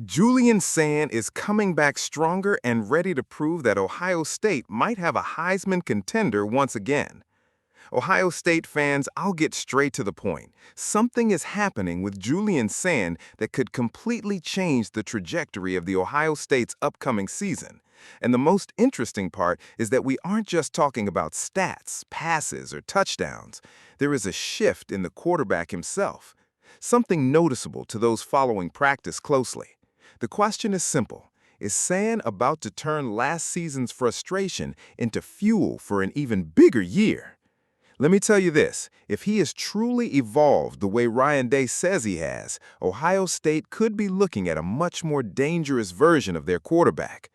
Julian Sayin is coming back stronger and ready to prove that Ohio State might have a Heisman contender once again. Ohio State fans, I'll get straight to the point. Something is happening with Julian Sayin that could completely change the trajectory of the Ohio State's upcoming season. And the most interesting part is that we aren't just talking about stats, passes, or touchdowns. There is a shift in the quarterback himself. Something noticeable to those following practice closely. The question is simple. Is Sayin about to turn last season's frustration into fuel for an even bigger year? Let me tell you this, if he has truly evolved the way Ryan Day says he has, Ohio State could be looking at a much more dangerous version of their quarterback.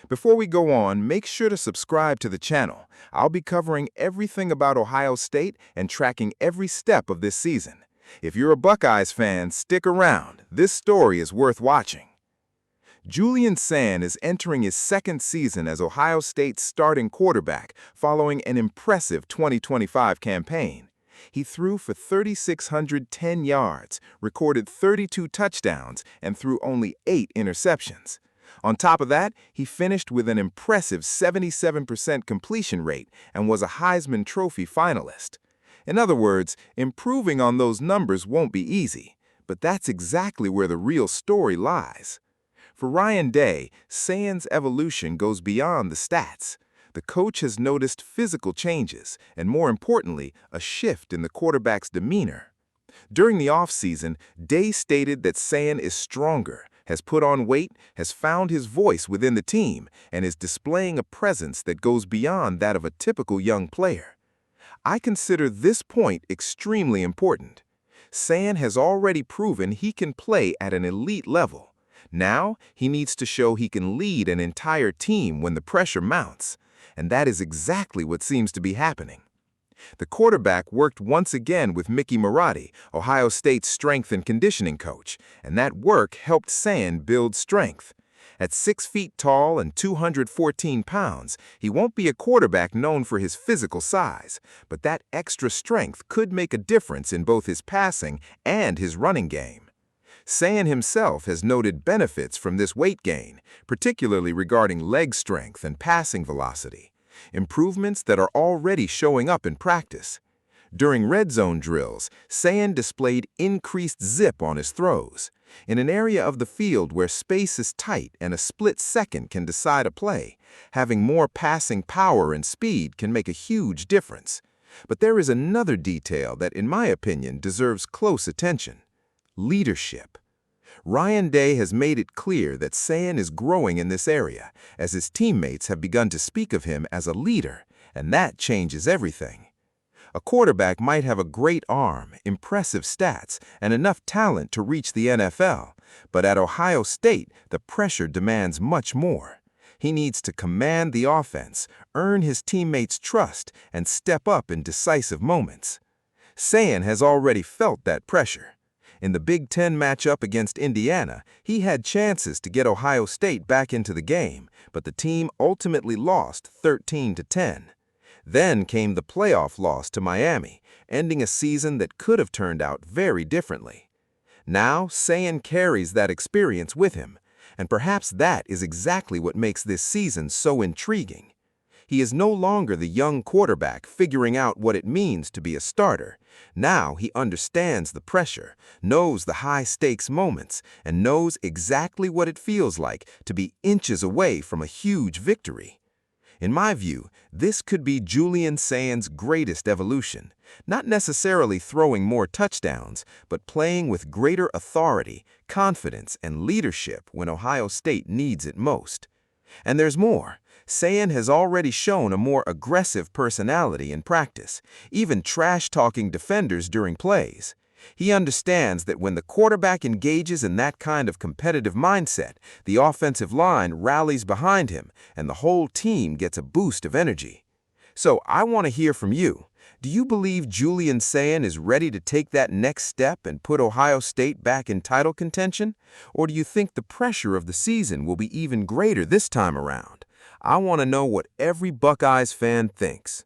Before we go on, make sure to subscribe to the channel. I'll be covering everything about Ohio State and tracking every step of this season. If you're a Buckeyes fan, stick around. This story is worth watching. Julian Sayin is entering his second season as Ohio State's starting quarterback following an impressive 2025 campaign. He threw for 3,610 yards, recorded 32 touchdowns, and threw only 8 interceptions. On top of that, he finished with an impressive 77% completion rate and was a Heisman Trophy finalist. In other words, improving on those numbers won't be easy, but that's exactly where the real story lies. For Ryan Day, Sayin's evolution goes beyond the stats. The coach has noticed physical changes and, more importantly, a shift in the quarterback's demeanor. During the offseason, Day stated that Sayin is stronger, has put on weight, has found his voice within the team, and is displaying a presence that goes beyond that of a typical young player. I consider this point extremely important. Sayin has already proven he can play at an elite level. Now, he needs to show he can lead an entire team when the pressure mounts, and that is exactly what seems to be happening. The quarterback worked once again with Mickey Marotti, Ohio State's strength and conditioning coach, and that work helped Sayin build strength. At 6 feet tall and 214 pounds, he won't be a quarterback known for his physical size, but that extra strength could make a difference in both his passing and his running game. Sayin himself has noted benefits from this weight gain, particularly regarding leg strength and passing velocity, improvements that are already showing up in practice. During red zone drills, Sayin displayed increased zip on his throws. In an area of the field where space is tight and a split second can decide a play, having more passing power and speed can make a huge difference. But there is another detail that, in my opinion, deserves close attention. Leadership. Ryan Day has made it clear that Sayin is growing in this area, as his teammates have begun to speak of him as a leader, and that changes everything. A quarterback might have a great arm, impressive stats, and enough talent to reach the NFL, but at Ohio State, the pressure demands much more. He needs to command the offense, earn his teammates' trust, and step up in decisive moments. Sayin has already felt that pressure. In the Big Ten matchup against Indiana, he had chances to get Ohio State back into the game, but the team ultimately lost 13-10. Then came the playoff loss to Miami, ending a season that could have turned out very differently. Now, Sayin carries that experience with him, and perhaps that is exactly what makes this season so intriguing. He is no longer the young quarterback figuring out what it means to be a starter. Now he understands the pressure, knows the high-stakes moments, and knows exactly what it feels like to be inches away from a huge victory. In my view, this could be Julian Sayin's greatest evolution, not necessarily throwing more touchdowns, but playing with greater authority, confidence, and leadership when Ohio State needs it most. And there's more. Sayin has already shown a more aggressive personality in practice, even trash-talking defenders during plays. He understands that when the quarterback engages in that kind of competitive mindset, the offensive line rallies behind him and the whole team gets a boost of energy. So I want to hear from you. Do you believe Julian Sayin is ready to take that next step and put Ohio State back in title contention? Or do you think the pressure of the season will be even greater this time around? I want to know what every Buckeyes fan thinks.